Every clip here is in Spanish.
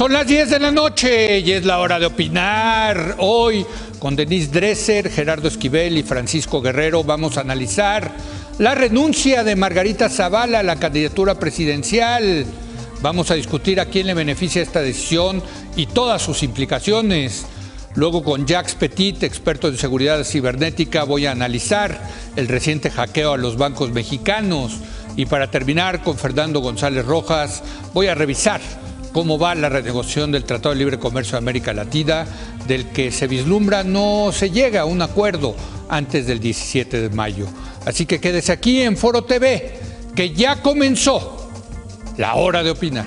Son las 10 de la noche y es la hora de opinar. Hoy, con Denise Dresser, Gerardo Esquivel y Francisco Guerrero, vamos a analizar la renuncia de Margarita Zavala a la candidatura presidencial. Vamos a discutir a quién le beneficia esta decisión y todas sus implicaciones. Luego, con Jacques Petit, experto en seguridad cibernética, voy a analizar el reciente hackeo a los bancos mexicanos. Y para terminar, con Fernando González Rojas, voy a revisar cómo va la renegociación del Tratado de Libre Comercio de América Latina, del que se vislumbra no se llega a un acuerdo antes del 17 de mayo. Así que quédese aquí en Foro TV, que ya comenzó la hora de opinar.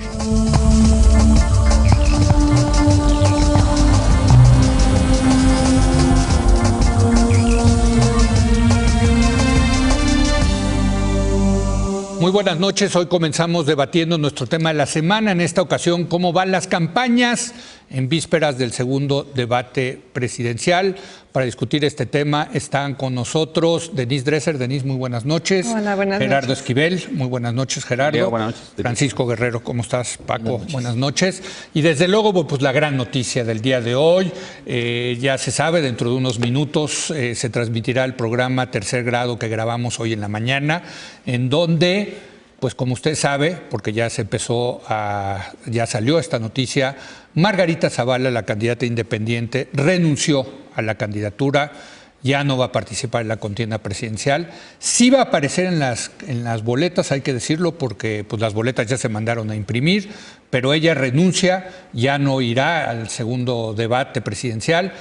Muy buenas noches, hoy comenzamos debatiendo nuestro tema de la semana, en esta ocasión cómo van las campañas en vísperas del segundo debate presidencial. Para discutir este tema están con nosotros Denise Dresser. Denise, muy buenas noches. Hola, buenas noches. Gerardo Esquivel, muy buenas noches, Gerardo. Buenas noches. Francisco Guerrero, ¿cómo estás, Paco? Buenas noches. Y desde luego, pues la gran noticia del día de hoy, ya se sabe, dentro de unos minutos se transmitirá el programa Tercer Grado que grabamos hoy en la mañana, en donde, pues como usted sabe, porque ya ya salió esta noticia, Margarita Zavala, la candidata independiente, renunció a la candidatura, ya no va a participar en la contienda presidencial. Sí va a aparecer en las boletas, hay que decirlo, porque pues, las boletas ya se mandaron a imprimir, pero ella renuncia, ya no irá al segundo debate presidencial.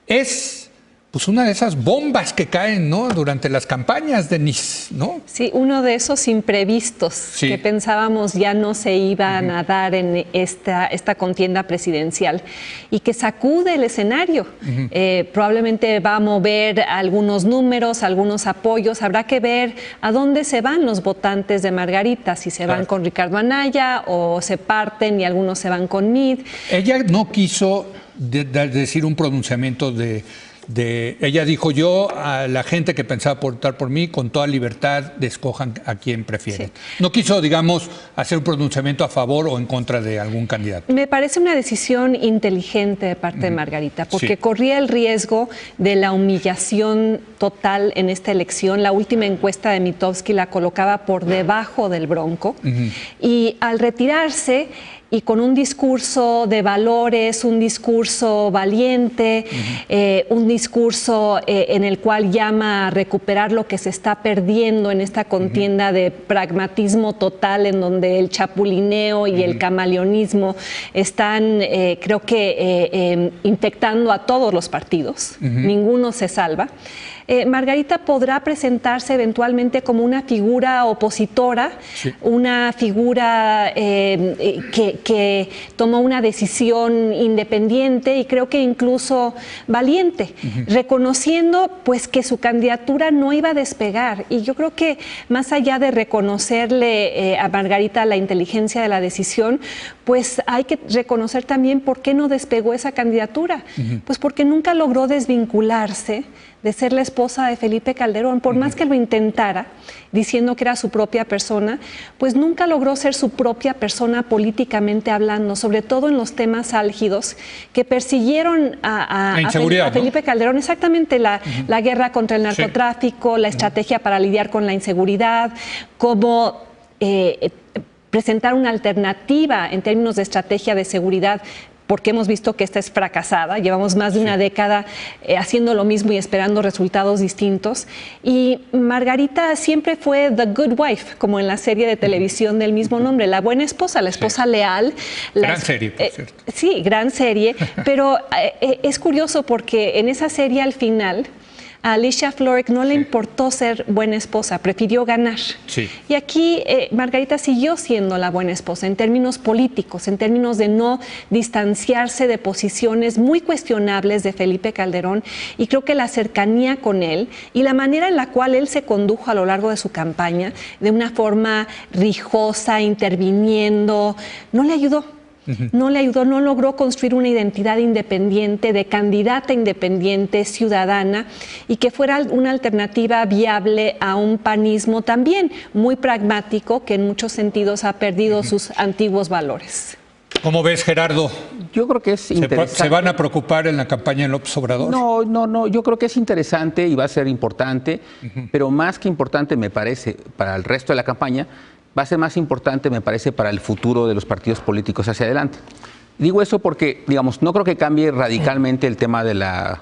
Es pues una de esas bombas que caen, ¿no?, durante las campañas, Denise, ¿no? Sí, uno de esos imprevistos que pensábamos ya no se iban a dar en esta contienda presidencial y que sacude el escenario. Probablemente va a mover algunos números, algunos apoyos. Habrá que ver a dónde se van los votantes de Margarita, si se van con Ricardo Anaya o se parten y algunos se van con Mid. Ella no quiso decir un pronunciamiento ella dijo: yo a la gente que pensaba votar por mí, con toda libertad, escojan a quien prefieren. Sí. No quiso, digamos, hacer un pronunciamiento a favor o en contra de algún candidato. Me parece una decisión inteligente de parte de Margarita, porque corría el riesgo de la humillación total en esta elección. La última encuesta de Mitofsky la colocaba por debajo del Bronco, y al retirarse y con un discurso de valores, un discurso valiente, un discurso en el cual llama a recuperar lo que se está perdiendo en esta contienda de pragmatismo total, en donde el chapulineo y el camaleonismo están, creo que, infectando a todos los partidos. Ninguno se salva. Margarita podrá presentarse eventualmente como una figura opositora, una figura que tomó una decisión independiente y creo que incluso valiente, reconociendo pues que su candidatura no iba a despegar. Y yo creo que más allá de reconocerle a Margarita la inteligencia de la decisión, pues hay que reconocer también por qué no despegó esa candidatura. Pues porque nunca logró desvincularse de ser la esposa de Felipe Calderón. Por más que lo intentara, diciendo que era su propia persona, pues nunca logró ser su propia persona políticamente hablando, sobre todo en los temas álgidos que persiguieron a Felipe Calderón. Exactamente, la guerra contra el narcotráfico, la estrategia para lidiar con la inseguridad, cómo presentar una alternativa en términos de estrategia de seguridad, porque hemos visto que esta es fracasada. Llevamos más de una década haciendo lo mismo y esperando resultados distintos. Y Margarita siempre fue the good wife, como en la serie de televisión del mismo nombre, la buena esposa, la esposa leal. Gran serie, por cierto. Sí, gran serie, pero es curioso porque en esa serie al final a Alicia Florrick no le importó ser buena esposa, prefirió ganar. Y aquí Margarita siguió siendo la buena esposa en términos políticos, en términos de no distanciarse de posiciones muy cuestionables de Felipe Calderón, y creo que la cercanía con él y la manera en la cual él se condujo a lo largo de su campaña, de una forma rijosa, interviniendo, no le ayudó. No le ayudó, no logró construir una identidad independiente, de candidata independiente, ciudadana, y que fuera una alternativa viable a un panismo también muy pragmático, que en muchos sentidos ha perdido sus antiguos valores. ¿Cómo ves, Gerardo? Yo creo que es interesante. ¿Se van a preocupar en la campaña de López Obrador? No. Yo creo que es interesante y va a ser importante, pero más que importante, me parece, para el resto de la campaña, va a ser más importante, me parece, para el futuro de los partidos políticos hacia adelante. Digo eso porque, digamos, no creo que cambie radicalmente el tema de la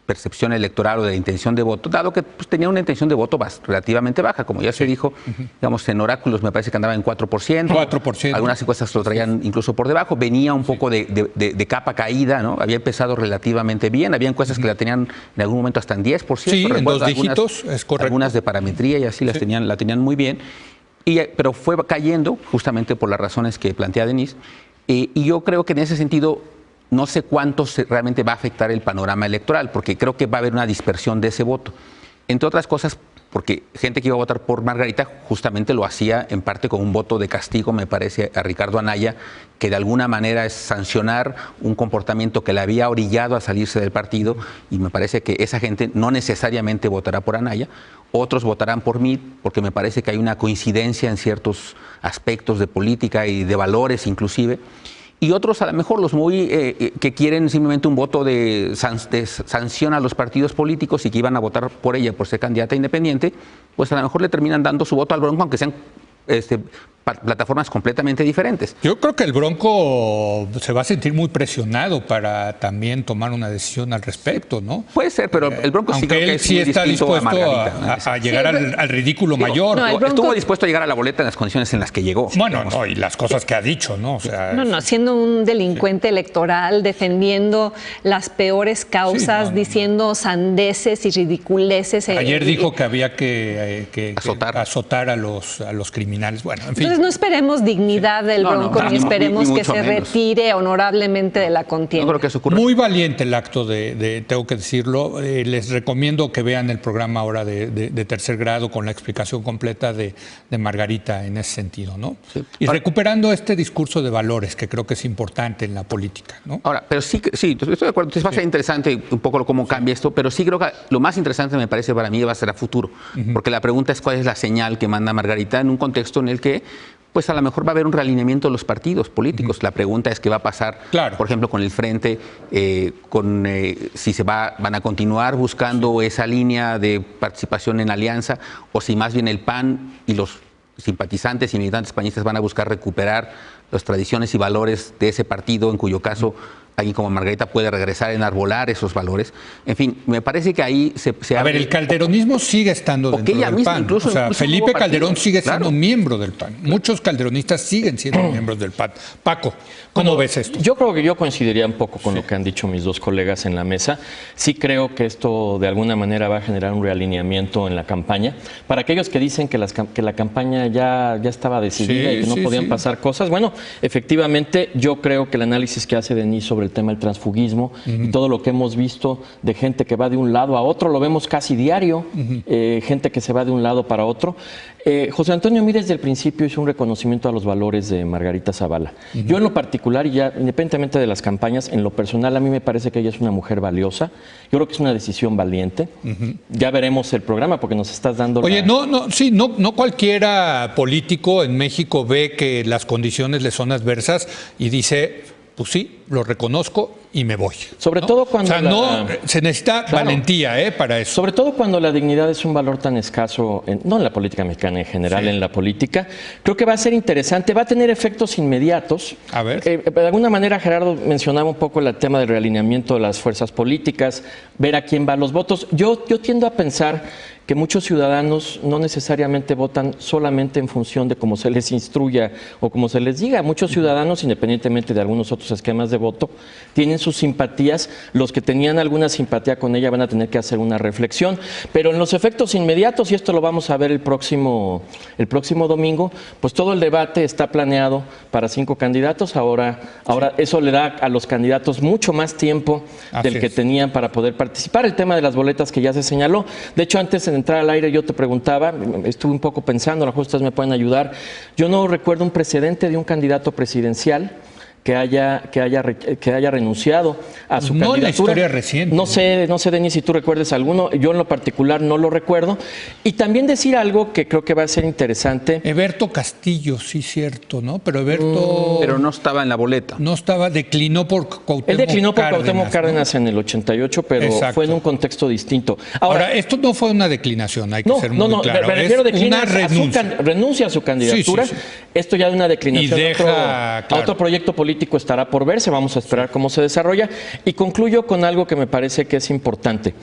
percepción electoral o de la intención de voto, dado que pues, tenía una intención de voto relativamente baja, como ya se dijo, digamos, en oráculos me parece que andaba en 4%. 4%. Algunas encuestas lo traían incluso por debajo, venía un poco de capa caída, ¿no? Había empezado relativamente bien, había encuestas que la tenían en algún momento hasta en 10%. Sí, en 2 dígitos, es correcto. Algunas de parametría y así la tenían muy bien, pero fue cayendo justamente por las razones que plantea Denise, y yo creo que en ese sentido no sé cuánto realmente va a afectar el panorama electoral, porque creo que va a haber una dispersión de ese voto. Entre otras cosas, porque gente que iba a votar por Margarita justamente lo hacía en parte con un voto de castigo, me parece, a Ricardo Anaya, que de alguna manera es sancionar un comportamiento que le había orillado a salirse del partido, y me parece que esa gente no necesariamente votará por Anaya. Otros votarán por mí, porque me parece que hay una coincidencia en ciertos aspectos de política y de valores inclusive. Y otros, a lo mejor, los muy que quieren simplemente un voto de sanción a los partidos políticos y que iban a votar por ella por ser candidata independiente, pues a lo mejor le terminan dando su voto al Bronco, aunque sean plataformas completamente diferentes. Yo creo que el Bronco se va a sentir muy presionado para también tomar una decisión al respecto, ¿no? Puede ser, pero el Bronco sí creo que es sí muy está dispuesto a llegar al ridículo mayor. No, Bronco estuvo dispuesto a llegar a la boleta en las condiciones en las que llegó. Bueno, no, y las cosas que ha dicho, ¿no? O sea, siendo un delincuente electoral, defendiendo las peores causas, diciendo sandeces y ridiculeces. Ayer dijo que había que azotar a los criminales. Bueno, en fin. Entonces no esperemos dignidad del Bronco, ni esperemos que se retire honorablemente de la contienda. No creo que eso ocurra. Muy valiente el acto tengo que decirlo. Les recomiendo que vean el programa ahora de tercer grado con la explicación completa de Margarita en ese sentido, ¿no? Sí. Y recuperando este discurso de valores que creo que es importante en la política, ¿no? Ahora, pero sí, estoy de acuerdo. Entonces va a ser interesante un poco cómo cambia esto, pero sí creo que lo más interesante me parece para mí va a ser a futuro, porque la pregunta es cuál es la señal que manda Margarita en un contexto en el que pues a lo mejor va a haber un realineamiento de los partidos políticos. La pregunta es qué va a pasar, por ejemplo, con el Frente, si van a continuar buscando esa línea de participación en alianza, o si más bien el PAN y los simpatizantes y militantes panistas van a buscar recuperar las tradiciones y valores de ese partido, en cuyo caso alguien como Margarita puede regresar a enarbolar esos valores. En fin, me parece que ahí se A ver, el calderonismo sigue estando dentro del PAN. Incluso Felipe Calderón sigue siendo miembro del PAN. Muchos calderonistas siguen siendo miembros del PAN. Paco, ¿cómo ves esto? Yo creo que yo coincidiría un poco con lo que han dicho mis dos colegas en la mesa. Sí creo que esto de alguna manera va a generar un realineamiento en la campaña. Para aquellos que dicen que la campaña ya estaba decidida y que no podían pasar cosas, bueno, efectivamente yo creo que el análisis que hace Denise sobre el tema del transfugismo y todo lo que hemos visto de gente que va de un lado a otro, lo vemos casi diario, gente que se va de un lado para otro. José Antonio Meade desde el principio hizo un reconocimiento a los valores de Margarita Zavala. Yo en lo particular, y ya independientemente de las campañas, en lo personal a mí me parece que ella es una mujer valiosa. Yo creo que es una decisión valiente. Ya veremos el programa porque nos estás dando... Oye, no cualquiera político en México ve que las condiciones le son adversas y dice... Pues sí, lo reconozco y me voy. Sobre todo cuando... O sea, se necesita valentía para eso. Sobre todo cuando la dignidad es un valor tan escaso, no en la política mexicana en general, en la política. Creo que va a ser interesante, va a tener efectos inmediatos. A ver. De alguna manera, Gerardo mencionaba un poco el tema del realineamiento de las fuerzas políticas, ver a quién va los votos. Yo tiendo a pensar que muchos ciudadanos no necesariamente votan solamente en función de cómo se les instruya o cómo se les diga. Muchos ciudadanos, independientemente de algunos otros esquemas de voto, tienen sus simpatías. Los que tenían alguna simpatía con ella van a tener que hacer una reflexión. Pero en los efectos inmediatos, y esto lo vamos a ver el próximo domingo, pues todo el debate está planeado para 5 candidatos. Ahora eso le da a los candidatos mucho más tiempo del que tenían para poder participar. El tema de las boletas que ya se señaló. De hecho, antes de entrar al aire yo te preguntaba, estuve un poco pensando, a lo mejor ustedes me pueden ayudar. Yo no recuerdo un precedente de un candidato presidencial que haya renunciado a su candidatura. No en la historia reciente. No sé, Denis, si tú recuerdes alguno. Yo en lo particular no lo recuerdo. Y también decir algo que creo que va a ser interesante. Eberto Castillo, sí, cierto, ¿no? Pero Eberto... Pero no estaba en la boleta. No estaba, declinó por Cuauhtémoc Cárdenas. Él declinó por Cuauhtémoc Cárdenas, ¿no? En el 88, pero exacto, fue en un contexto distinto. Ahora, esto no fue una declinación, hay que ser muy claro. Me refiero a renuncia a su candidatura. Sí. Esto ya de una declinación y deja, a otro proyecto político estará por verse, vamos a esperar cómo se desarrolla. Y concluyo con algo que me parece que es importante.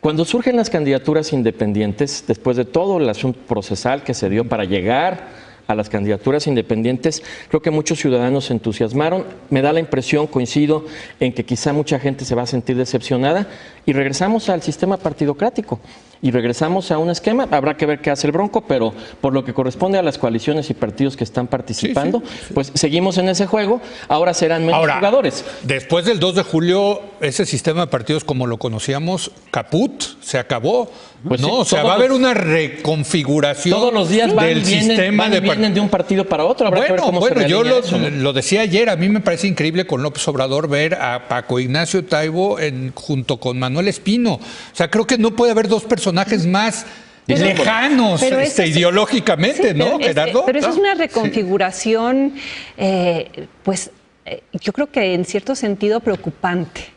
Cuando surgen las candidaturas independientes, después de todo el asunto procesal que se dio para llegar a las candidaturas independientes, creo que muchos ciudadanos se entusiasmaron. Me da la impresión, coincido, en que quizá mucha gente se va a sentir decepcionada y regresamos al sistema partidocrático y regresamos a un esquema. Habrá que ver qué hace el Bronco, pero por lo que corresponde a las coaliciones y partidos que están participando, pues seguimos en ese juego. Ahora serán menos jugadores. Después del 2 de julio, ese sistema de partidos como lo conocíamos, caput, se acabó. Pues no, o sea, va a haber una reconfiguración todos los días del sistema de vienen de un partido para otro. Habrá que ver cómo se yo eso, lo decía ayer, a mí me parece increíble con López Obrador ver a Paco Ignacio Taibo junto con Manuel Espino. O sea, creo que no puede haber dos personajes más lejanos ideológicamente, ¿no, Gerardo? Pero eso es una reconfiguración, yo creo que en cierto sentido preocupante.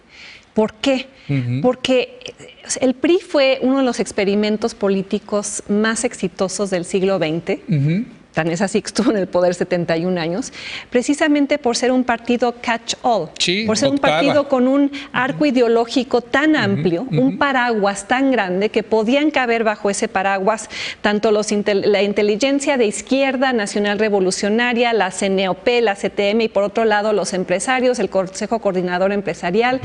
¿Por qué? Porque el PRI fue uno de los experimentos políticos más exitosos del siglo XX. Tan es así que estuvo en el poder 71 años, precisamente por ser un partido catch-all, por ser un partido con un arco ideológico tan amplio, un paraguas tan grande que podían caber bajo ese paraguas tanto la inteligencia de izquierda, nacional revolucionaria, la CNOP, la CTM y por otro lado los empresarios, el Consejo Coordinador Empresarial.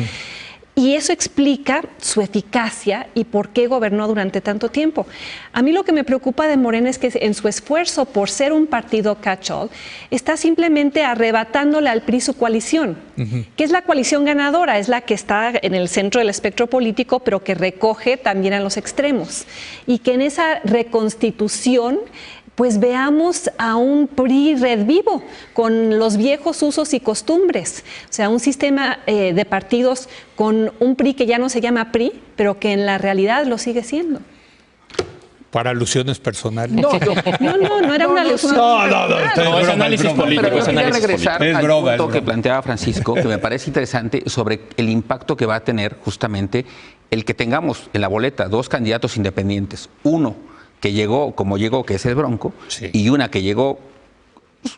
Y eso explica su eficacia y por qué gobernó durante tanto tiempo. A mí lo que me preocupa de Morena es que en su esfuerzo por ser un partido catch-all, está simplemente arrebatándole al PRI su coalición, que es la coalición ganadora, es la que está en el centro del espectro político, pero que recoge también a los extremos. Y que en esa reconstitución pues veamos a un PRI redvivo, con los viejos usos y costumbres. O sea, un sistema de partidos con un PRI que ya no se llama PRI, pero que en la realidad lo sigue siendo. Para alusiones personales. No era una alusión. No, es análisis político. Pero quería regresar al punto que planteaba Francisco, que me parece interesante, sobre el impacto que va a tener justamente el que tengamos en la boleta dos candidatos independientes. Uno que llegó como llegó, que es el Bronco, y una que llegó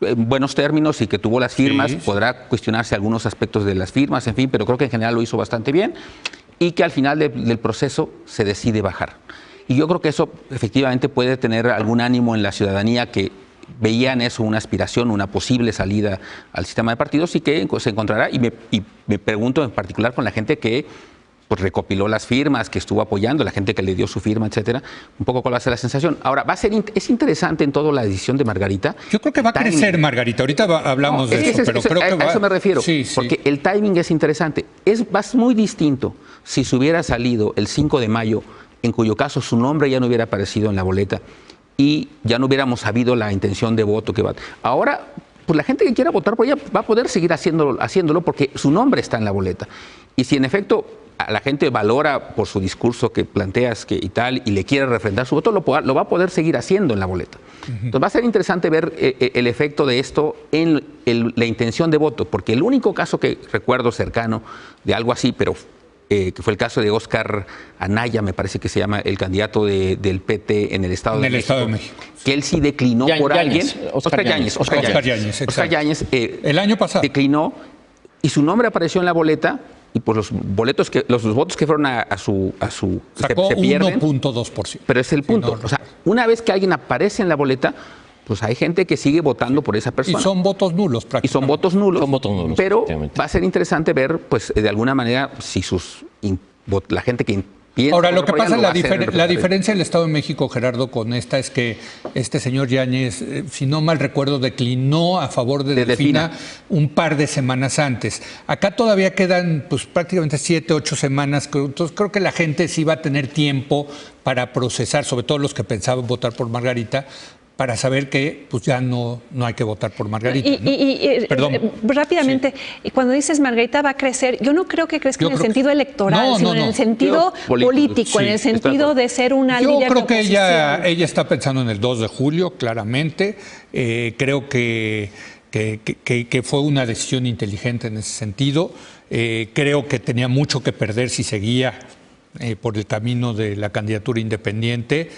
en buenos términos y que tuvo las firmas, podrá cuestionarse algunos aspectos de las firmas, en fin, pero creo que en general lo hizo bastante bien, y que al final del proceso se decide bajar. Y yo creo que eso efectivamente puede tener algún ánimo en la ciudadanía que veía en eso una aspiración, una posible salida al sistema de partidos y que se encontrará, y me pregunto en particular con la gente que pues recopiló las firmas, que estuvo apoyando, la gente que le dio su firma, etcétera, un poco cuál va a ser la sensación. Ahora, es interesante en todo la decisión de Margarita. Yo creo que va a crecer Margarita, ahorita hablamos de eso, pero creo que va... A eso me refiero, porque el timing es interesante. Es muy distinto si se hubiera salido el 5 de mayo, en cuyo caso su nombre ya no hubiera aparecido en la boleta y ya no hubiéramos sabido la intención de voto que va. Ahora, pues la gente que quiera votar por ella va a poder seguir haciéndolo porque su nombre está en la boleta. Y si en efecto a la gente valora por su discurso que planteas y tal, y le quiere refrendar su voto, lo va a poder seguir haciendo en la boleta. Entonces va a ser interesante ver el efecto de esto en la intención de voto, porque el único caso que recuerdo cercano de algo así, pero que fue el caso de Óscar Anaya, me parece que se llama, el candidato del PT en el Estado de México, que él sí declinó por alguien. Óscar Yáñez, el año pasado declinó y su nombre apareció en la boleta. Y pues los votos que fueron a su sacó se pierden, 1.2%. Pero es el punto. O sea, una vez que alguien aparece en la boleta, pues hay gente que sigue votando por esa persona. Y son votos nulos prácticamente. Y son votos nulos. Pero va a ser interesante ver, pues, de alguna manera, si la gente que piensa... Ahora, lo que pasa, la diferencia del Estado de México, Gerardo, con esta es que este señor Yáñez, si no mal recuerdo, declinó a favor de Delfina un par de semanas antes. Acá todavía quedan pues prácticamente 7, 8 semanas. Entonces creo que la gente sí va a tener tiempo para procesar, sobre todo los que pensaban votar por Margarita, para saber que pues ya no hay que votar por Margarita. Perdón. Rápidamente, sí. Cuando dices Margarita va a crecer, yo no creo que crezca en el sentido electoral, sino en el sentido político, en el sentido de ser una líder de oposición. Yo creo que ella está pensando en el 2 de julio, claramente. Creo que fue una decisión inteligente en ese sentido. Creo que tenía mucho que perder si seguía por el camino de la candidatura independiente,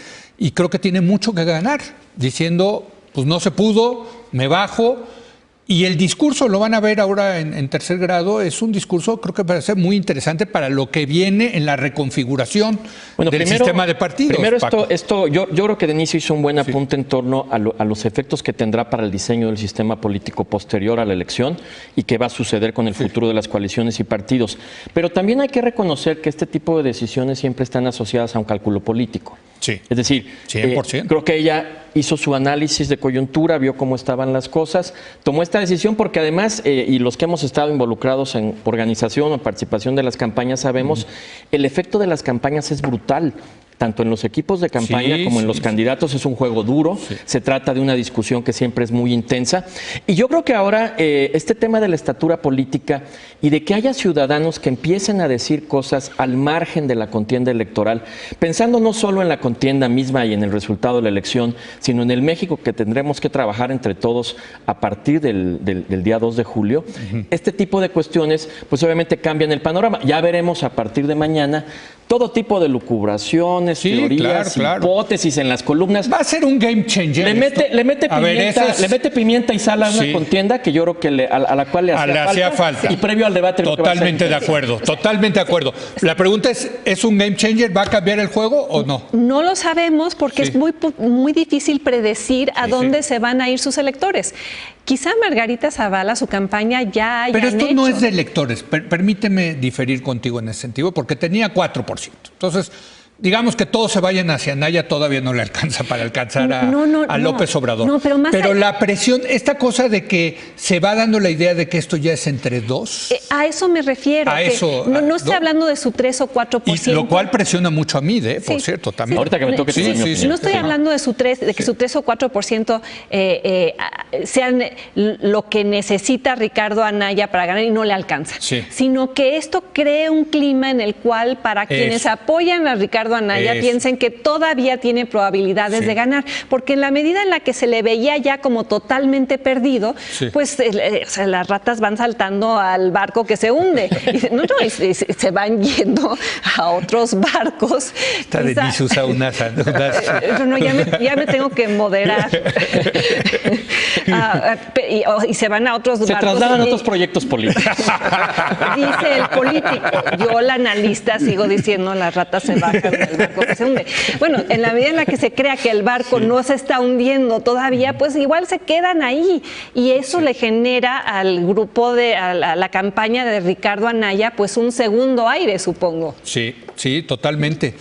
y creo que tiene mucho que ganar, diciendo, pues no se pudo, me bajo. Y el discurso, lo van a ver ahora en tercer grado, es un discurso, creo que parece muy interesante para lo que viene en la reconfiguración del sistema de partidos. Primero, yo creo que Denise hizo un buen apunte en torno a los efectos que tendrá para el diseño del sistema político posterior a la elección y qué va a suceder con el futuro de las coaliciones y partidos. Pero también hay que reconocer que este tipo de decisiones siempre están asociadas a un cálculo político. Sí. Es decir, 100%. Creo que ella hizo su análisis de coyuntura, vio cómo estaban las cosas, tomó esta decisión porque además, y los que hemos estado involucrados en organización o participación de las campañas sabemos, el efecto de las campañas es brutal. Tanto en los equipos de campaña como en los candidatos es un juego duro, se trata de una discusión que siempre es muy intensa. Y yo creo que ahora este tema de la estatura política y de que haya ciudadanos que empiecen a decir cosas al margen de la contienda electoral, pensando no solo en la contienda misma y en el resultado de la elección, sino en el México que tendremos que trabajar entre todos a partir del día 2 de julio, este tipo de cuestiones pues obviamente cambian el panorama. Ya veremos a partir de mañana todo tipo de lucubraciones, teorías, hipótesis en las columnas. Va a ser un game changer. Le mete pimienta y sal a una contienda que yo creo que a la cual le hacía falta. Y previo al debate. Totalmente de acuerdo, totalmente de acuerdo. La pregunta ¿es un game changer? ¿Va a cambiar el juego o no? No lo sabemos porque es muy difícil predecir a dónde se van a ir sus electores. Quizá Margarita Zavala, su campaña ya hayan Pero esto hecho. No es de electores. Permíteme diferir contigo en ese sentido, porque tenía 4%. Entonces, digamos que todos se vayan hacia Anaya, todavía no le alcanza para alcanzar a López Obrador. No, pero la presión, esta cosa de que se va dando la idea de que esto ya es entre dos. A eso me refiero. No estoy hablando de su 3 o 4%. Y lo cual presiona mucho a mí, por cierto, también. Ahorita que me toque no estoy hablando de su 3, de que su 3 o 4% sean lo que necesita Ricardo Anaya para ganar y no le alcanza. Sino que esto cree un clima en el cual para quienes apoyan a Ricardo Anaya piensen que todavía tiene probabilidades de ganar, porque en la medida en la que se le veía ya como totalmente perdido, pues las ratas van saltando al barco que se hunde y se van yendo a otros barcos. Esta Denise usa unas ya me tengo que moderar. Y se van a otros barcos. Se trasladan a otros proyectos políticos. Dice el político. Yo, la analista, sigo diciendo las ratas se bajan del barco que se hunde. Bueno, en la medida en la que se crea que el barco no se está hundiendo todavía, pues igual se quedan ahí. Y eso le genera al grupo, a la campaña de Ricardo Anaya, pues un segundo aire, supongo. Sí, totalmente.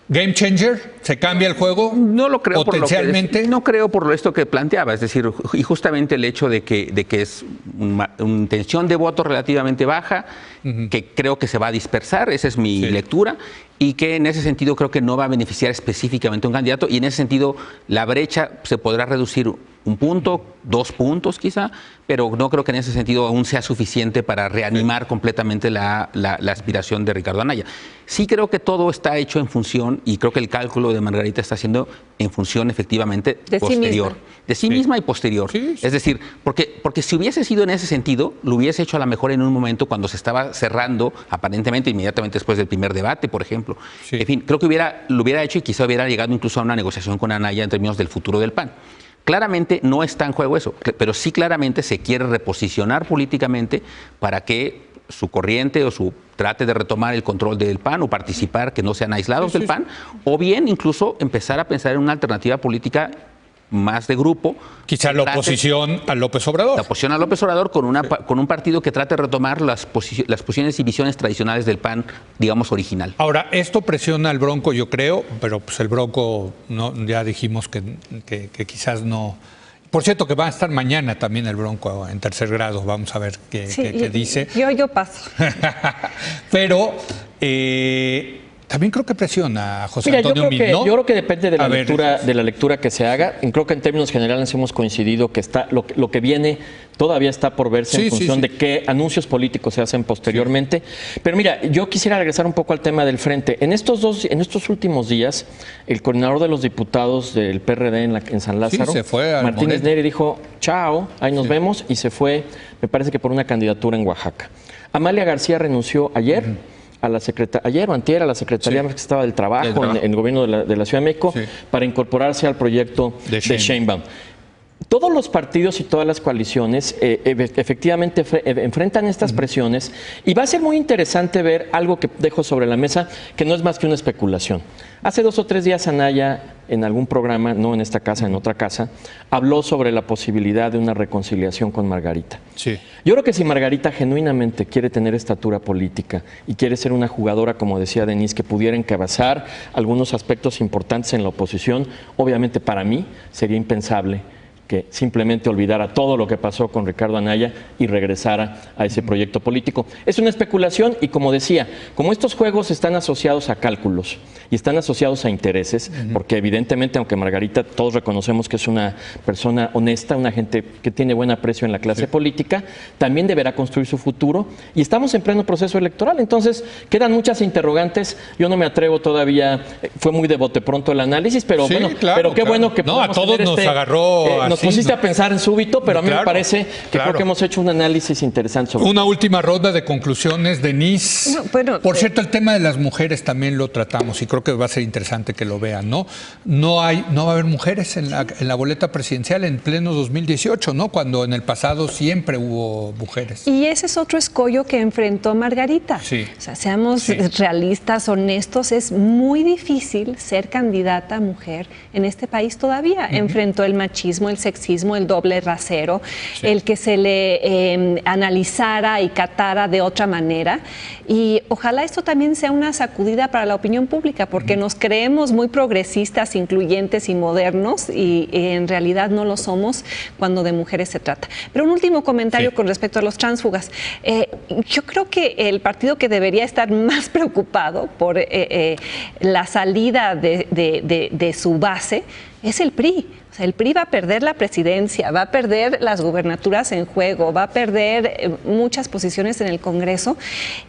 ¿Game changer? ¿Se cambia el juego? No lo creo. Potencialmente. No creo por esto que planteaba. Es decir, y justamente el hecho de que es una intención de voto relativamente baja, que creo que se va a dispersar, esa es mi lectura, y que en ese sentido creo que no va a beneficiar específicamente a un candidato, y en ese sentido la brecha se podrá reducir 1 punto, 2 puntos quizá, pero no creo que en ese sentido aún sea suficiente para reanimar completamente la aspiración de Ricardo Anaya. Sí creo que todo está hecho en función, y creo que el cálculo de Margarita está haciendo en función efectivamente posterior. De sí misma y posterior. Es decir, porque si hubiese sido en ese sentido, lo hubiese hecho a lo mejor en un momento cuando se estaba cerrando, aparentemente inmediatamente después del primer debate, por ejemplo. En fin, creo que lo hubiera hecho y quizá hubiera llegado incluso a una negociación con Anaya en términos del futuro del PAN. Claramente no está en juego eso, pero sí claramente se quiere reposicionar políticamente para que su corriente o su trate de retomar el control del PAN o participar, que no sean aislados del PAN, o bien incluso empezar a pensar en una alternativa política más de grupo. Quizá la oposición a López Obrador. La oposición a López Obrador con un partido que trate de retomar las posiciones y visiones tradicionales del PAN, digamos, original. Ahora, esto presiona al Bronco, yo creo, pero pues el Bronco, ya dijimos que quizás no. Por cierto, que va a estar mañana también el Bronco en tercer grado, vamos a ver qué dice. Yo paso. Pero También creo que presiona a José Mira, Antonio Meade, ¿no? yo creo que depende de A ver. de la lectura que se haga. Creo que en términos generales hemos coincidido que lo que viene todavía está por verse en función de qué anuncios políticos se hacen posteriormente. Pero mira, yo quisiera regresar un poco al tema del frente. En estos últimos días, el coordinador de los diputados del PRD en San Lázaro, se fue al Martínez Moreno. Neri, dijo, chao, ahí nos vemos, y se fue, me parece que por una candidatura en Oaxaca. Amalia García renunció ayer. A la ayer o antier, a la Secretaría que estaba del Trabajo en el gobierno de la Ciudad de México para incorporarse al proyecto de Sheinbaum. Todos los partidos y todas las coaliciones efectivamente enfrentan estas presiones y va a ser muy interesante ver algo que dejo sobre la mesa que no es más que una especulación. Hace 2 o 3 días Anaya, en algún programa, no en esta casa, en otra casa, habló sobre la posibilidad de una reconciliación con Margarita. Sí. Yo creo que si Margarita genuinamente quiere tener estatura política y quiere ser una jugadora, como decía Denise, que pudiera encabezar algunos aspectos importantes en la oposición, obviamente para mí sería impensable que simplemente olvidara todo lo que pasó con Ricardo Anaya y regresara a ese proyecto político. Es una especulación y, como decía, como estos juegos están asociados a cálculos y están asociados a intereses, porque evidentemente, aunque Margarita todos reconocemos que es una persona honesta, una gente que tiene buen aprecio en la clase política, también deberá construir su futuro y estamos en pleno proceso electoral. Entonces, quedan muchas interrogantes. Yo no me atrevo todavía, fue muy de bote pronto el análisis, pero bueno, pero qué bueno que a todos nos agarró nos pusiste a pensar en súbito, pero a mí me parece que creo que hemos hecho un análisis interesante sobre una última ronda de conclusiones, Denise. Por cierto, el tema de las mujeres también lo tratamos y creo que va a ser interesante que lo vean, ¿no? No va a haber mujeres en la boleta presidencial en pleno 2018, ¿no? Cuando en el pasado siempre hubo mujeres. Y ese es otro escollo que enfrentó Margarita. Sí. O sea, seamos realistas, honestos, es muy difícil ser candidata mujer en este país todavía. Enfrentó el machismo, el sexismo, el doble rasero, el que se le analizara y catara de otra manera. Y ojalá esto también sea una sacudida para la opinión pública, porque nos creemos muy progresistas, incluyentes y modernos, y en realidad no lo somos cuando de mujeres se trata. Pero un último comentario con respecto a los tránsfugas. Yo creo que el partido que debería estar más preocupado por la salida de su base es el PRI. O sea, el PRI va a perder la presidencia, va a perder las gubernaturas en juego, va a perder muchas posiciones en el Congreso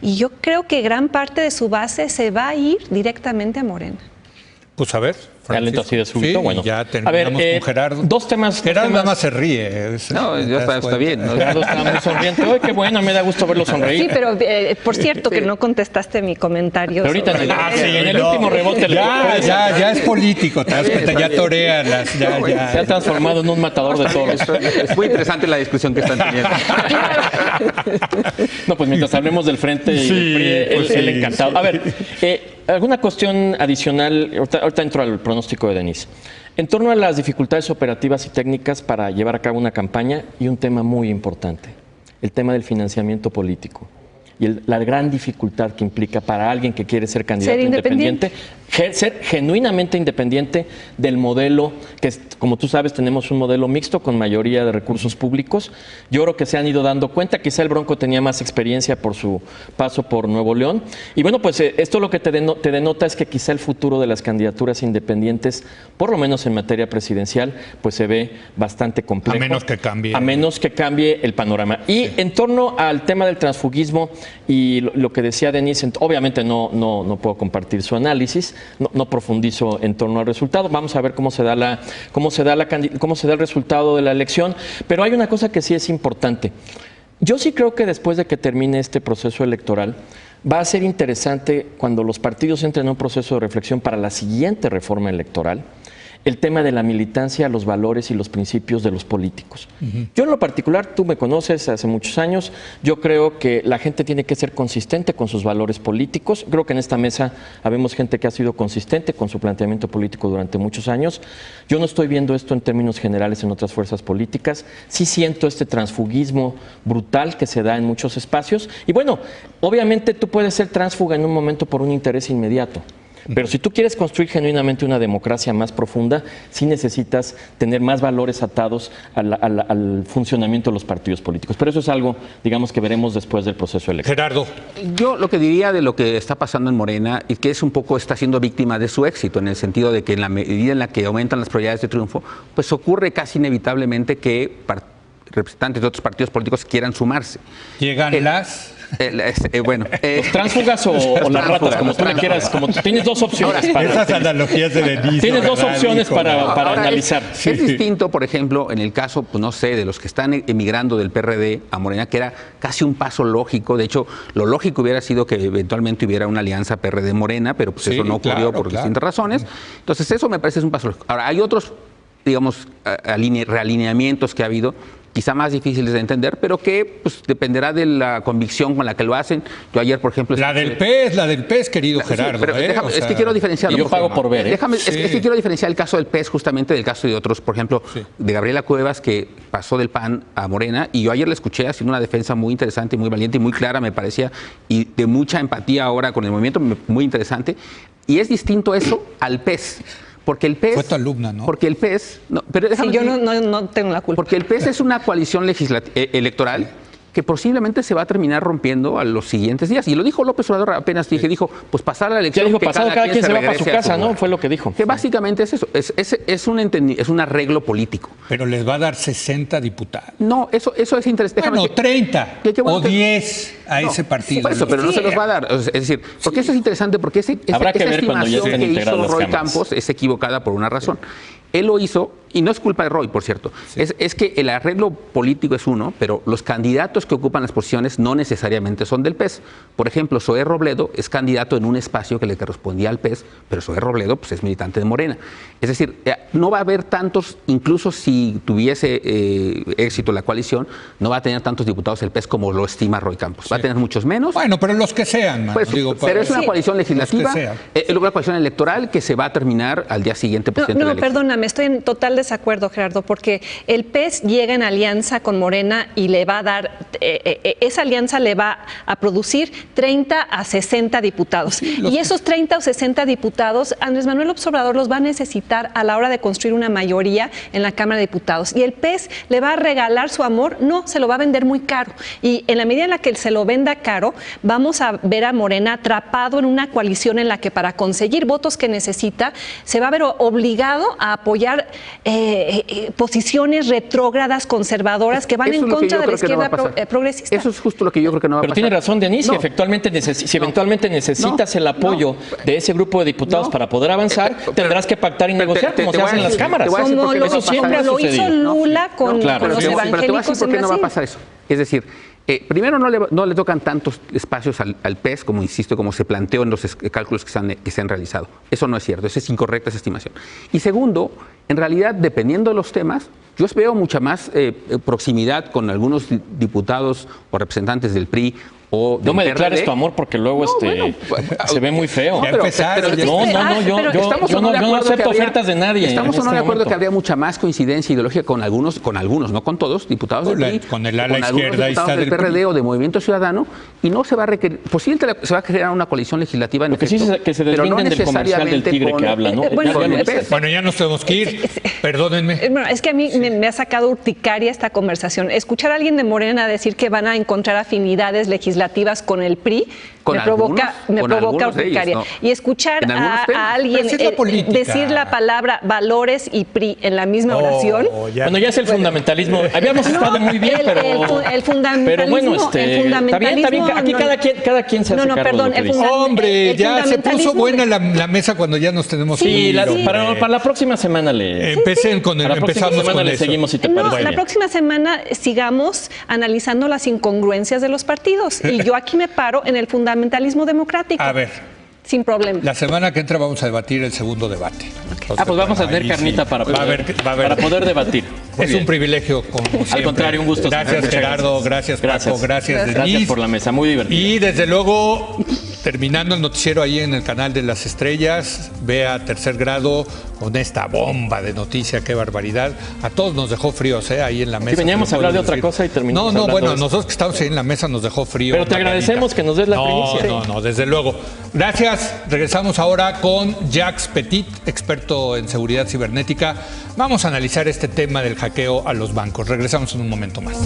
y yo creo que gran parte de su base se va a ir directamente a Morena. Pues a ver, talento así de súbito, bueno. Ya terminamos con Gerardo. Dos temas. Gerardo nada más se ríe. No, está bien. ¿no? Gerardo está muy sonriente. ¡Ay, qué bueno! Me da gusto verlo sonreír. Sí, pero por cierto que no contestaste mi comentario. Pero ahorita en el último rebote. Ya es político, te das cuenta, ya torea Se ha transformado en un matador de toros. Es muy interesante la discusión que están teniendo. No, pues mientras hablemos del frente y del PRI, él encantado. A ver, alguna cuestión adicional, ahorita entro al pronóstico de Denise. En torno a las dificultades operativas y técnicas para llevar a cabo una campaña y un tema muy importante, el tema del financiamiento político y la gran dificultad que implica para alguien que quiere ser candidato independiente, ser genuinamente independiente del modelo, que como tú sabes tenemos un modelo mixto con mayoría de recursos públicos. Yo creo que se han ido dando cuenta, quizá el Bronco tenía más experiencia por su paso por Nuevo León. Y bueno, pues esto lo que te denota es que quizá el futuro de las candidaturas independientes, por lo menos en materia presidencial, pues se ve bastante complejo. A menos que cambie el panorama. Y en torno al tema del transfugismo y lo que decía Denise, obviamente no puedo compartir su análisis, no profundizo en torno al resultado. Vamos a ver cómo se da el resultado de la elección. Pero hay una cosa que sí es importante. Yo sí creo que después de que termine este proceso electoral, va a ser interesante cuando los partidos entren en un proceso de reflexión para la siguiente reforma electoral, el tema de la militancia, los valores y los principios de los políticos. Yo en lo particular, tú me conoces hace muchos años, yo creo que la gente tiene que ser consistente con sus valores políticos. Creo que en esta mesa habemos gente que ha sido consistente con su planteamiento político durante muchos años. Yo no estoy viendo esto en términos generales en otras fuerzas políticas. Sí siento este transfugismo brutal que se da en muchos espacios. Y bueno, obviamente tú puedes ser tránsfuga en un momento por un interés inmediato. Pero si tú quieres construir genuinamente una democracia más profunda, sí necesitas tener más valores atados al funcionamiento de los partidos políticos. Pero eso es algo, digamos, que veremos después del proceso electoral. Gerardo. Yo lo que diría de lo que está pasando en Morena es que es un poco, está siendo víctima de su éxito, en el sentido de que en la medida en la que aumentan las probabilidades de triunfo, pues ocurre casi inevitablemente que representantes de otros partidos políticos quieran sumarse. Llegan las... ¿Los tránsfugas o las ratas, como tú le quieras? Como tú tienes dos opciones para... Esas analogías de Denise. Tienes dos opciones para analizar. Es distinto, por ejemplo, en el caso, pues no sé, de los que están emigrando del PRD a Morena, que era casi un paso lógico. De hecho, lo lógico hubiera sido que eventualmente hubiera una alianza PRD-Morena, pero pues eso no ocurrió por distintas razones. Entonces, eso me parece es un paso lógico. Ahora, hay otros, digamos, realineamientos que ha habido, quizá más difíciles de entender, pero que pues, dependerá de la convicción con la que lo hacen. Yo ayer, por ejemplo... La del PES, querido Gerardo. Pero es que quiero diferenciarlo. Y yo pago por ver. Es que quiero diferenciar el caso del PES justamente del caso de otros, por ejemplo, de Gabriela Cuevas, que pasó del PAN a Morena, y yo ayer la escuché haciendo una defensa muy interesante, muy valiente y muy clara, me parecía, y de mucha empatía ahora con el movimiento, muy interesante. Y es distinto eso al PES. Porque el PES... Fue tu alumna, ¿no? Porque el PES... No, pero sí, yo no tengo la culpa. Porque el PES es una coalición electoral que posiblemente se va a terminar rompiendo a los siguientes días. Y lo dijo López Obrador apenas, dijo, pues pasar la elección... Ya dijo, pasado cada quien se va para su casa, ¿no? Fue lo que dijo. Que básicamente es eso, es un arreglo político. Pero les va a dar 60 diputados. No, eso es interesante. Bueno, 30 o 10 a ese partido. Por eso, pero no se los va a dar. Es decir, porque eso es interesante, porque esa estimación que hizo Roy Campos es equivocada por una razón. Él lo hizo, y no es culpa de Roy, por cierto, es que el arreglo político es uno, pero los candidatos que ocupan las posiciones no necesariamente son del PES. Por ejemplo, Zoé Robledo es candidato en un espacio que le correspondía al PES, pero Zoé Robledo pues, es militante de Morena. Es decir, no va a haber tantos, incluso si tuviese éxito la coalición, no va a tener tantos diputados el PES como lo estima Roy Campos. Va a tener muchos menos. Bueno, pero los que sean, pues, pero es una coalición legislativa, es una coalición electoral que se va a terminar al día siguiente. No, perdóname, estoy en total desacuerdo, Gerardo, porque el PES llega en alianza con Morena y le va a dar, esa alianza le va a producir 30 a 60 diputados. Y esos 30 o 60 diputados, Andrés Manuel López Obrador los va a necesitar a la hora de construir una mayoría en la Cámara de Diputados. Y el PES le va a regalar su amor, no, se lo va a vender muy caro. Y en la medida en la que se lo venda caro, vamos a ver a Morena atrapado en una coalición en la que para conseguir votos que necesita, se va a ver obligado a apoyar posiciones retrógradas, conservadoras que van en contra de la izquierda progresista. Eso es justo lo que yo creo que no va a pasar. Pero tiene razón, Denise, si eventualmente necesitas el apoyo de ese grupo de diputados para poder avanzar, tendrás que pactar y negociar como se hace en las cámaras. Como lo hizo Lula con los evangélicos. Pero te voy a decir por qué no va a pasar eso. Es decir, primero no le tocan tantos espacios al PES, como insisto, como se planteó en los cálculos que se han realizado. Eso no es cierto, eso es incorrecta esa estimación. Y segundo, en realidad, dependiendo de los temas, yo veo mucha más proximidad con algunos diputados o representantes del PRI o del No me PRD. declares tu amor porque luego se ve muy feo. Yo no acepto ofertas de nadie. Estamos de acuerdo que habría mucha más coincidencia ideológica con algunos, no con todos, diputados del PRI, con el ala izquierda diputados del PRD o de Movimiento Ciudadano, y no se va a requerir, posiblemente se va a crear una coalición legislativa. Lo que sí es que se deslinden del comercial del tigre que habla, ¿no? Bueno, ya nos tenemos que ir, perdónenme. Bueno, es que a mí me ha sacado urticaria esta conversación. Escuchar a alguien de Morena decir que van a encontrar afinidades legislativas con el PRI me provoca urticaria. ¿No? Y escuchar a alguien decir la palabra valores y PRI en la misma oración. Bueno, ya es el fundamentalismo. Habíamos estado muy bien, el fundamentalismo. Está bien. Aquí cada quien se hace cargo de lo que dice. Hombre, ya se puso buena la mesa cuando ya nos tenemos que ir. Para la próxima semana empezamos con le seguimos, si te parece. La próxima semana sigamos analizando las incongruencias de los partidos. Y yo aquí me paro en el fundamentalismo democrático. A ver. Sin problema. La semana que entra vamos a debatir el segundo debate. Pues vamos a tener carnita para poder debatir. Es un privilegio, como siempre. Al contrario, un gusto. Gracias, Gerardo. Gracias, Paco. Gracias, Denise. Gracias por la mesa. Muy divertido. Y desde luego... terminando el noticiero ahí en el canal de las estrellas, vea Tercer Grado con esta bomba de noticia, qué barbaridad. A todos nos dejó fríos, ahí en la mesa. Sí, veníamos a hablar de otra cosa y terminamos No, hablando bueno, de esto. nosotros que estamos ahí en la mesa nos dejó frío. Pero te agradecemos que nos des la primicia. No, desde luego. Gracias. Regresamos ahora con Jacques Petit, experto en seguridad cibernética. Vamos a analizar este tema del hackeo a los bancos. Regresamos en un momento más.